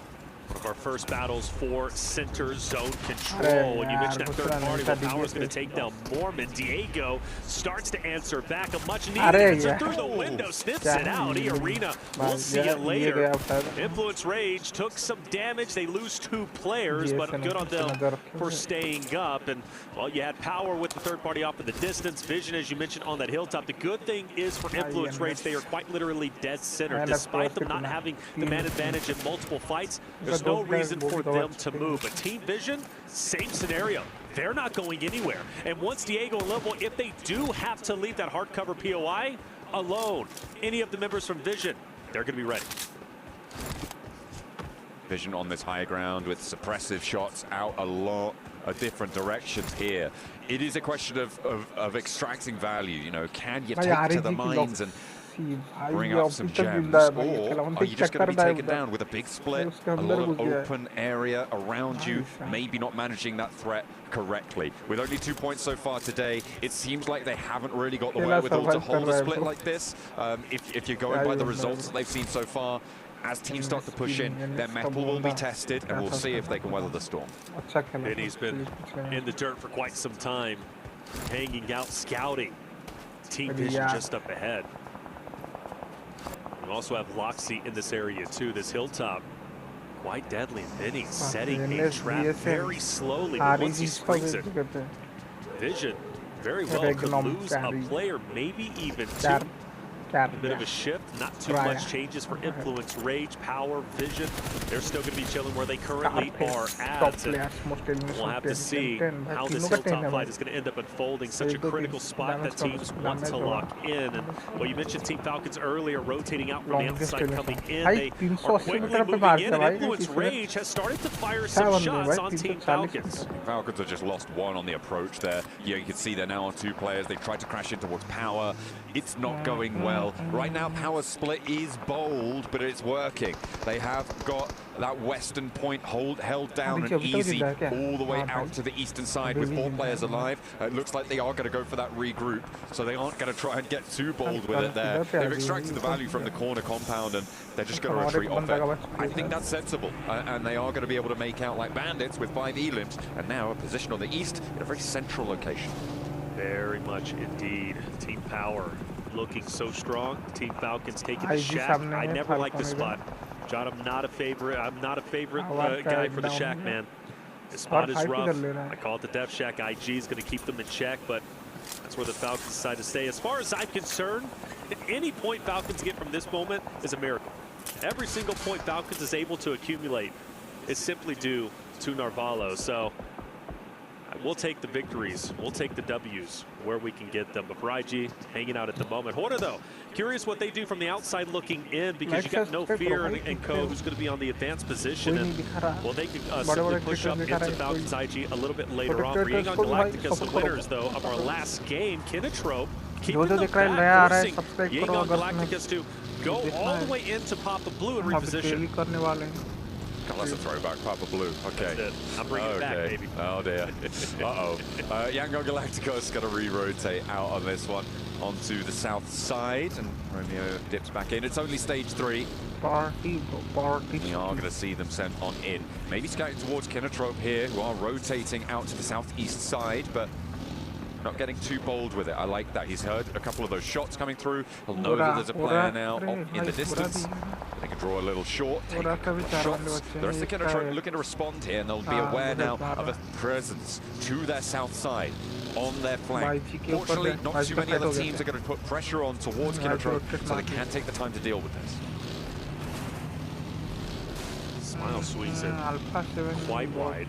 One of our first battles for center zone control. And you mentioned that third party, well, Power's going to take down Mormon. Diego starts to answer back. A much needed answer through the window, snips it out. E-Arena, we'll see it later. Influence Rage took some damage. They lose 2 players, but good on them for staying up. And, well, you had Power with the third party off in the distance. Vision, as you mentioned, on that hilltop. The good thing is for Influence Rage, they are quite literally dead center. Despite them not having the man advantage in multiple fights, there's no reason for them to move. But Team Vision, same scenario. They're not going anywhere. And once Diego and Level, if they do have to leave that hardcover POI alone, any of the members from Vision, they're going to be ready. Vision on this high ground with suppressive shots out a lot of different directions here. It is a question of extracting value. You know, can you take to the mines and bring up some gems, or are you just going to be taken down with a big split, a lot of open area around you, maybe not managing that threat correctly? With only 2 points so far today, it seems like they haven't really got the wherewithal to hold a split like this. If you're going by the results that they've seen so far, as teams start to push in, their mettle will be tested, and we'll see if they can weather the storm. And he's been in the dirt for quite some time, hanging out, scouting. Team Vision just up ahead. We also have Loxy in this area too. This hilltop, quite deadly. And Vinny setting a trap very slowly, but once he springs it, Vision very well could lose a player, maybe even 2. A bit of a shift, not too much changes for Influence Rage, Power, Vision. They're still going to be chilling where they currently are at. And we'll have to see how this hilltop fight is going to end up unfolding. Such a critical spot that teams want to lock in. And well, you mentioned Team Falcons earlier, rotating out from the outside, coming in. They are quickly moving in, and Influence Rage has started to fire some shots on Team Falcons. Falcons have just lost 1 on the approach there. You can see they're now on 2 players. They've tried to crash in towards Power. It's not going well. Right now, Power's split is bold, but it's working. They have got that western point held down and easy all the way out to the eastern side with 4 players alive. It looks like they are going to go for that regroup, so they aren't going to try and get too bold with it there. They've extracted the value from the corner compound, and they're just going to retreat off it. I think that's sensible, and they are going to be able to make out like bandits with 5 E-limbs, and now a position on the east in a very central location. Very much indeed. Team Power looking so strong. Team Falcons taking the shack. I never like this spot. John, I'm not a favorite guy for the shack, man. The spot is rough. I call it the Death Shack. IG is going to keep them in check, but that's where the Falcons decide to stay. As far as I'm concerned, at any point Falcons get from this moment is a miracle. Every single point Falcons is able to accumulate is simply due to Narvalo. So we'll take the victories. We'll take the W's where we can get them. But for IG, hanging out at the moment. Horner, though, curious what they do from the outside looking in, because you got No Fear and Co, who's going to be on the advanced position. And, well, they can simply push up into Falcons IG a little bit later on. Bringing on Galacticus, the winners, though, of our last game. Kinnetrope keeping them back, forcing Yeongan Galacticus to go all the way into Papa Blue and reposition. God, that's a throwback, Papa Blue. Okay. I'm bringing it back, baby. Oh, dear. Uh-oh. Yeongan Galacticus going to re-rotate out on this one onto the south side, and Romeo dips back in. It's only stage 3. We are going to see them sent on in. Maybe scouting towards Kinnetrope here, who are rotating out to the southeast side, but not getting too bold with it. I like that. He's heard a couple of those shots coming through. He'll know that there's a player now in the distance. They can draw a little short, take a couple of shots. The rest of Kinnetrope looking to respond here, and they'll be aware now of a presence to their south side on their flank. Fortunately, not too many other teams are going to put pressure on towards Kinnetrope, so they can take the time to deal with this. Smile swings in quite wide.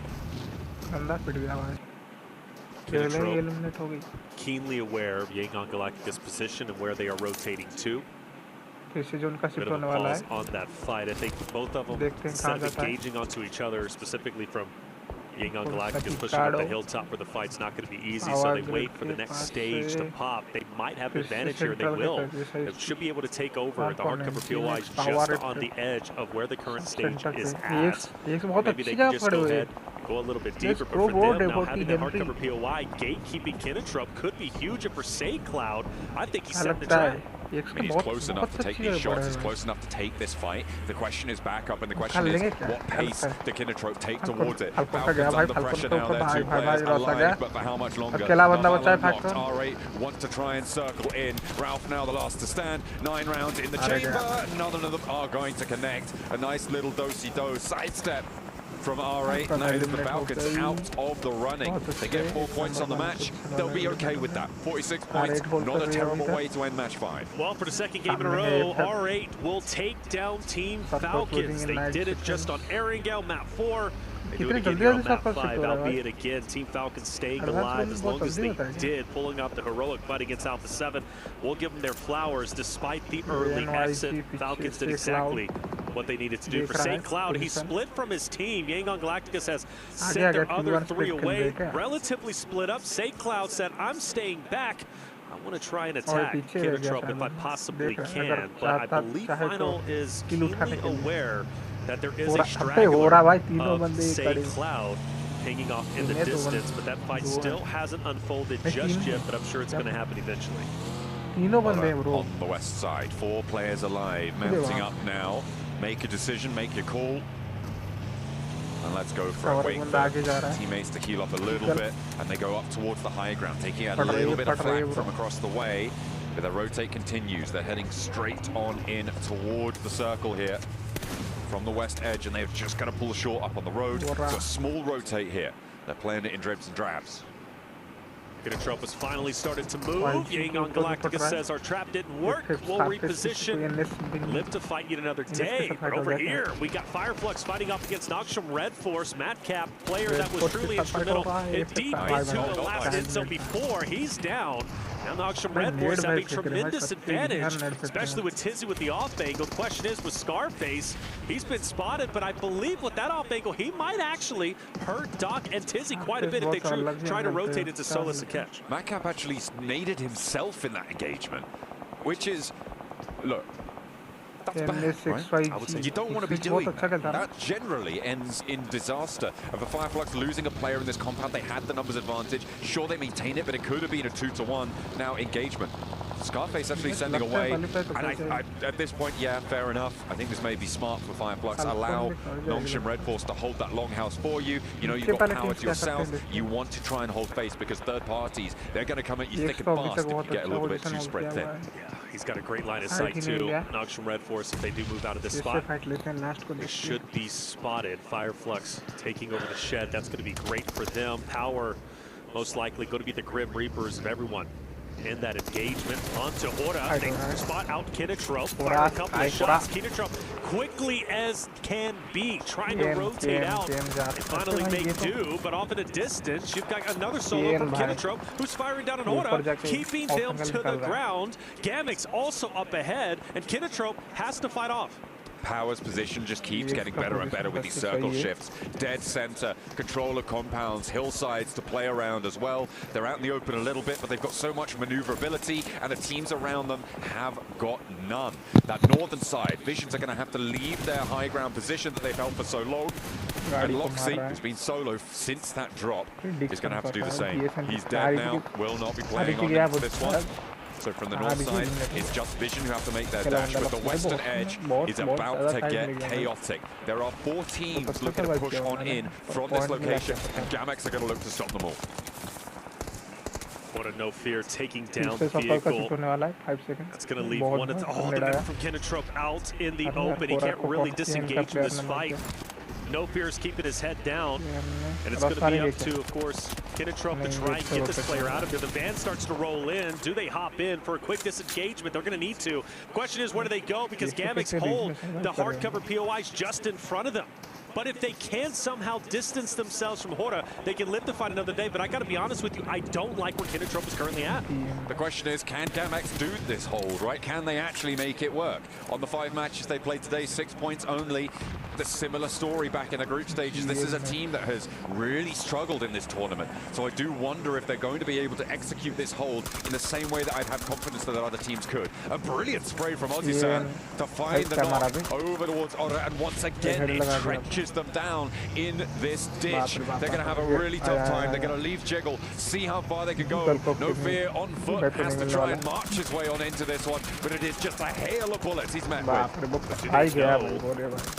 Kinnetrope keenly aware of Yeongan Galacticus' position and where they are rotating to. Bit of a pause on that fight. I think both of them, instead of engaging onto each other, specifically from Yangon Galactic is pushing up the hilltop where the fight's not going to be easy, so they wait for the next stage to pop. They might have an advantage here, and they will. They should be able to take over. The hardcover POI is just on the edge of where the current stage is at. Maybe they can just go ahead, go a little bit deeper, but for them, now having that hardcover POI, gatekeeping Kinnetrop could be huge. And for Cloud, I think he's set the trap. I mean, he's close enough to take these shots, he's close enough to take this fight. The question is back up, and the question is, what pace the Kinnetrop take towards it? Falcons under pressure now, they're 2 players alive, but for how much longer? R8 wants to try and circle in. Ralph now the last to stand. 9 rounds in the chamber, none of them are going to connect. A nice little do-si-do sidestep from R8. Now the Falcons out of the running. They get 4 points on the match. They'll be okay with that. 46 points, not a terrible way to end match 5. Well, for the second game in a row, R8 will take down Team Falcons. They did it just on Erangel, map 4. They do it again here on map 5, albeit again, Team Falcons staying alive as long as they did, pulling off the heroic fight against Alpha 7. We'll give them their flowers despite the early exit. Falcons did exactly what they needed to do. For Cloud, he split from his team. Yangon Galacticus has sent their other 3 away, relatively split up. Cloud said, I'm staying back. I want to try and attack Kinnetrop if I possibly can, but I believe Final is keenly aware that there is a straggler of Cloud hanging off in the distance, but that fight still hasn't unfolded just yet, but I'm sure it's going to happen eventually. On the west side, 4 players alive, mounting up now. Make a decision, make your call. And let's go for it. Wait for teammates to heal up a little bit, and they go up towards the high ground, taking out a little bit of flak from across the way. But their rotate continues. They're heading straight on in towards the circle here from the west edge, and they're just going to pull short up on the road. So a small rotate here. They're playing it in dribs and drabs. Kinnetrop has finally started to move. Yangon Galacticus says our trap didn't work. We'll reposition. Live to fight yet another day. But over here, we got Fireflux fighting off against Noxum Red Force. Madcap, player that was truly instrumental in deep into the last hit zone before. He's down. Now Noxum Red Force have a tremendous advantage, especially with Tizzy with the off angle. The question is with Scarface, he's been spotted, but I believe with that off angle, he might actually hurt Doc and Tizzy quite a bit if they try to rotate into Solus and catch. Madcap actually naded himself in that engagement, which is, look, that's bad, right? I would say you don't want to be doing that. That generally ends in disaster. Of the Fireflux losing a player in this compound, they had the numbers advantage. Sure, they maintain it, but it could have been a 2-to-1. Now engagement. Scarface actually sending away, and I, at this point, yeah, fair enough. I think this may be smart for Fireflux. Allow Noxum Red Force to hold that longhouse for you. You know, you've got power to yourself. You want to try and hold face because third parties, they're going to come at you thick and fast if you get a little bit too spread thin. Yeah, he's got a great line of sight too. Noxum Red Force, if they do move out of this spot, they should be spotted. Fireflux taking over the shed. That's going to be great for them. Power, most likely, going to be the Grim Reapers of everyone in that engagement. Onto Hora, they spot out Kinnetrop, fire a couple of shots. Kinnetrop quickly as can be, trying to rotate out and finally make do, but off at a distance, you've got another solo from Kinnetrop, who's firing down on Hora, keeping them to the ground. Gamix also up ahead, and Kinnetrop has to fight off. Power's position just keeps getting better and better with these circle shifts. Dead center, controller compounds, hillsides to play around as well. They're out in the open a little bit, but they've got so much maneuverability, and the teams around them have got none. That northern side, Visions are going to have to leave their high ground position that they've held for so long. And Loxy, who's been solo since that drop, is going to have to do the same. He's dead now, will not be playing on this one. So from the north side, it's just Vision who have to make their dash, but the western edge is about to get chaotic. There are 4 teams looking to push on in from this location, and Gamex are going to look to stop them all. What a no fear taking down the vehicle. That's going to leave one of the, the member from Kinnetrop out in the open. He can't really disengage in this fight. No Fear is keeping his head down, and it's going to be up to, of course, Kinnetrop to try and get this player out of here. The van starts to roll in. Do they hop in for a quick disengagement? They're going to need to. Question is, where do they go? Because Gamix hold the hardcover POIs just in front of them. But if they can somehow distance themselves from Hora, they can live to fight another day. But I got to be honest with you, I don't like where Kinnetrop is currently at. The question is, can Gamex do this hold, right? Can they actually make it work? On the 5 matches they played today, 6 points only. The similar story back in the group stages. This is a team that has really struggled in this tournament. So I do wonder if they're going to be able to execute this hold in the same way that I'd have confidence that other teams could. A brilliant spray from Ozzy-san to find the knock over towards Ora, and once again it trenches them down in this ditch. They're going to have a really tough time. They're going to leave Jiggle, see how far they can go. No fear, on foot, has to try and march his way on into this one, but it is just a hail of bullets he's met with. Do they know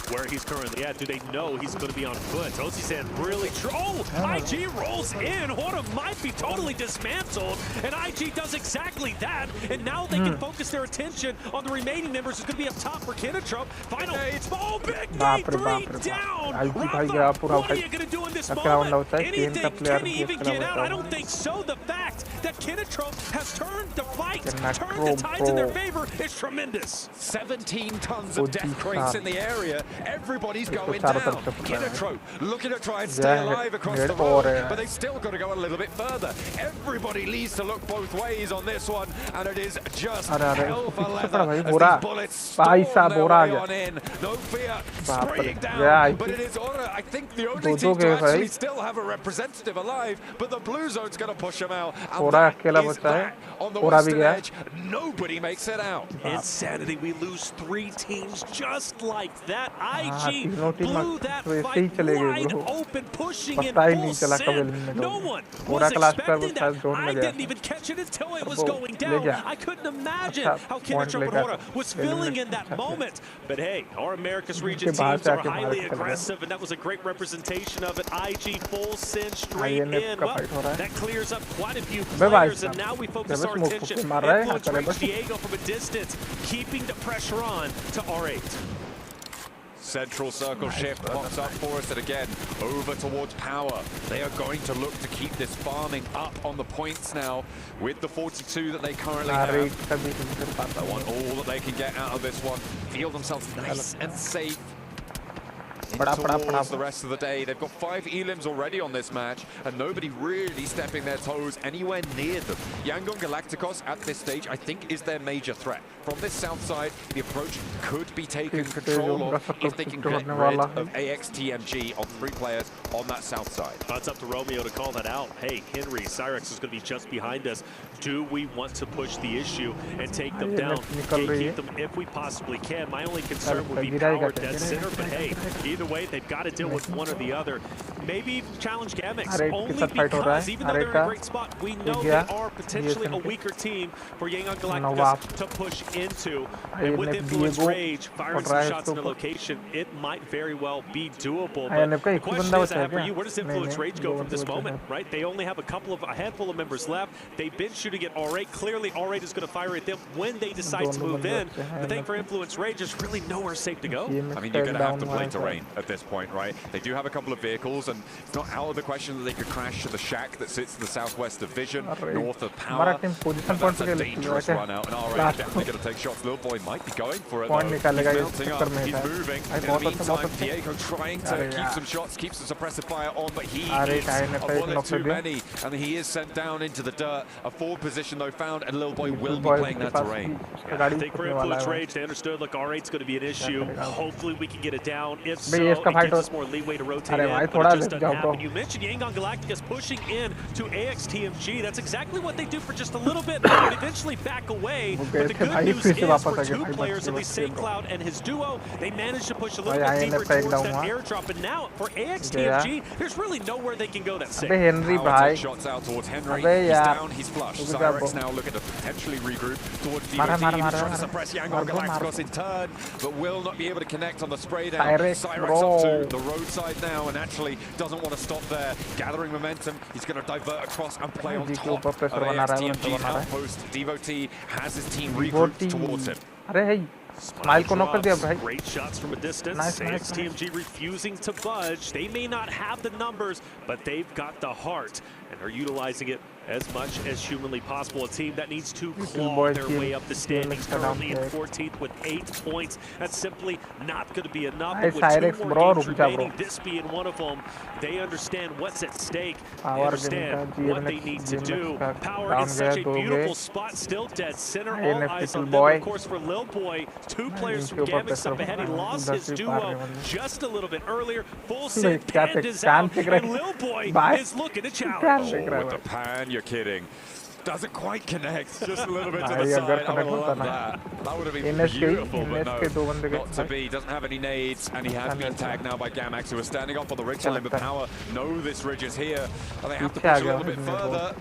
where he's currently at? Do they know he's going to be on foot? Ozzy-san really IG rolls in. Hora might be totally dismantled, and IG does exactly that, and now they can focus their attention on the remaining members who's going to be up top for Kinnetrop. Final, big nade, 3 down. Rafa, what are you going to do in this moment? Anything? Can he even get out? I don't think so. The fact that Kinnetrop has turned the fight, turned the tides in their favor is tremendous. 17 tons of death crates in the area. Everybody's going down. Kinnetrop looking to try and stay alive across the road, but they've still got to go a little bit further. Everybody needs to look both ways on this one, and it is just hell for leather as these bullets storm their way on in. No fear, spraying down, but it is Ora. I think the only team to actually still have a representative alive, but the blue zone's going to push him out. And that is that. On the western edge, nobody makes it out. Insanity, we lose 3 teams just like that. IG blew that fight wide open, pushing in full send. No one was expecting that. I didn't even catch it until it was going down. I couldn't imagine how Kinnetrop and Hora was feeling in that moment. But hey, our Americas region teams are highly aggressive, and that was a great representation of it. IG full send straight in. Well, that clears up quite a few players, and now we focus our attention. Influence Rage Diego from a distance, keeping the pressure on to R8. Central circle shift pops up for us, and again, over towards Power. They are going to look to keep this farming up on the points now with the 42 that they currently have. They want all that they can get out of this one. Feel themselves nice and safe towards the rest of the day. They've got 5 elims already on this match, and nobody really stepping their toes anywhere near them. Yangon Galacticos at this stage, I think, is their major threat. From this south side, the approach could be taken control of if they can get rid of AXTMG on 3 players on that south side. It's up to Romeo to call that out. Hey, Henry, Cyrex is going to be just behind us. Do we want to push the issue and take them down? Keep them if we possibly can. My only concern would be Power dead center, but hey, either way, they've got to deal with one or the other. Maybe challenge Gamex, only because even though they're in a great spot, we know they are potentially a weaker team for Yangon Galacticos to push into. And with Influence Rage firing some shots in the location, it might very well be doable. But the question is, I have for you, where does Influence Rage go from this moment, right? They only have a handful of members left. They've been shooting at R8. Clearly, R8 is going to fire at them when they decide to move in. The thing for Influence Rage is really nowhere safe to go. I mean, you're going to have to play terrain at this point, right? They do have a couple of vehicles, and it's not out of the question that they could crash to the shack that sits to the southwest of Vision, north of Power. That's a dangerous run out, and R8 is definitely going to take shots. Little boy might be going for it, though. He's melting up, he's moving. In the meantime, Diego trying to keep some shots, keep some suppressive fire on, but he needs a bullet too many, and he is sent down into the dirt. A forward position, though, found, and Little Boy will be playing that terrain. I think for Influence Rage, they understood, look, R8's going to be an issue. Hopefully we can get it down. If so, it gives us more leeway to rotate in, but it just doesn't happen. You mentioned Yangon Galacticos pushing in to AXTMG. That's exactly what they do for just a little bit, but eventually back away. But the good news is for 2 players, at least St. Cloud and his duo, they managed to push a little bit deeper towards that airdrop. And now for AXTMG, there's really nowhere they can go that's safe. Power shots out towards Henry. He's down, he's flushed. Cyrex now looking to potentially regroup towards DOT. He's trying to suppress Yangon Galacticos in turn, but will not be able to connect on the spray down. Cyrex up to the roadside now, and actually doesn't want to stop there. Gathering momentum, he's going to divert across and play on top of AXTMG's outpost. Devotee has his team regrouped towards him. Smile ko knock kar diya bhai. Great shots from a distance. AXTMG refusing to budge. They may not have the numbers, but they've got the heart and are utilizing it as much as humanly possible. A team that needs to claw their way up the standings, currently in 14th with 8 points. That's simply not going to be enough. But with 2 more games remaining, this being one of them, they understand what's at stake. They understand what they need to do. Power in such a beautiful spot, still dead center. All eyes on them, of course, for Lil Boy. 2 players from Gamix up ahead. He lost his duo just a little bit earlier. Full sit, Panda's out, and Lil Boy is looking to challenge. Oh, with the pan, you're kidding. Doesn't quite connect, just a little bit to the side. I would love that. That would have been beautiful, but no, not to be. Doesn't have any nades, and he has been tagged now by Gamax, who are standing up on the ridge line, but Power know this ridge is here, and they have to push a little bit further.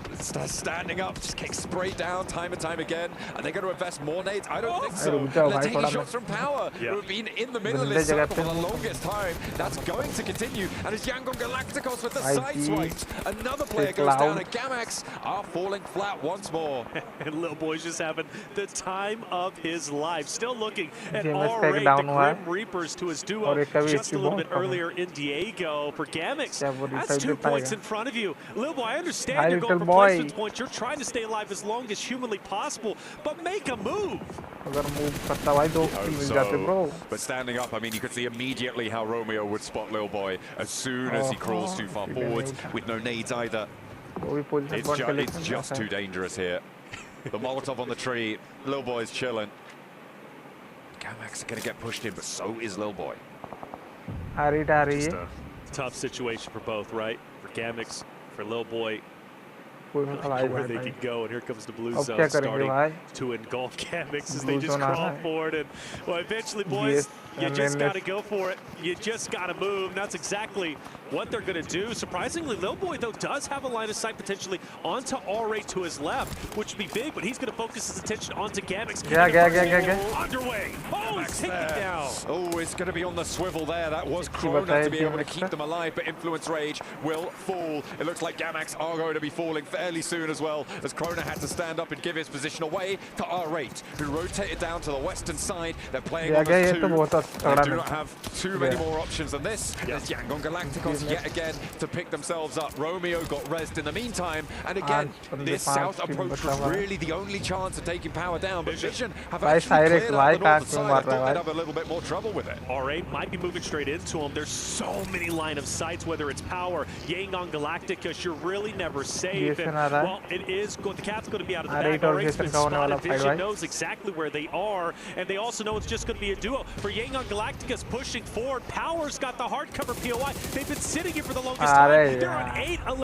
Standing up, just kicks straight down time and time again. Are they going to invest more nades? I don't think so. They're taking shots from Power, who have been in the middle of this circle for the longest time. That's going to continue, and it's Yangon Galacticos with the side swipes. Another player goes down, and Gamax are falling flat once more. And Lil Boy's just having the time of his life. Still looking at R8, the Grim Reapers to his duo just a little bit earlier in Diego. For Gamix, that's 2 points in front of you. Lil Boy, I understand you're going for placement points. You're trying to stay alive as long as humanly possible, but make a move. So, but standing up, I mean, you could see immediately how Romeo would spot Lil Boy as soon as he crawls too far forwards, with no nades either. It's just too dangerous here. The Molotov on the tree. Lil Boy's chilling. Gamax are going to get pushed in, but so is Lil Boy. Just a tough situation for both, right? For Gamax, for Lil Boy. Where they can go, and here comes the blue zone starting to engulf Gamax as they just crawl forward. And well, eventually, boys, you just got to go for it. You just got to move. And that's exactly what they're going to do. Surprisingly, Lil Boy, though, does have a line of sight potentially onto R8 to his left, which would be big, but he's going to focus his attention onto Gamax. Underway. Oh, he's taken down. Oh, it's going to be on the swivel there. That was Krona to be able to keep them alive, but Influence Rage will fall. It looks like Gamax are going to be falling fairly soon as well, as Krona had to stand up and give his position away to R8, who rotated down to the western side. They're playing on the 2. They do not have too many more options than this. There's Yangon Galacticos yet again to pick themselves up. Romeo got rezzed in the meantime, and again, this south approach was really the only chance of taking Power down, but Vision have actually cleared out the northern side. I thought they'd have a little bit more trouble with it. R8 might be moving straight into him. There's so many line of sights, whether it's Power, Yangon Galacticos, you're really never safe. And, well, it is good. The cat's going to be out of the bag. R8's been spotted. Vision knows exactly where they are, and they also know it's just going to be a duo. For Yangon Galacticos pushing forward, Power's got the hard cover POI. They've been sitting here for the longest time. They're on 8.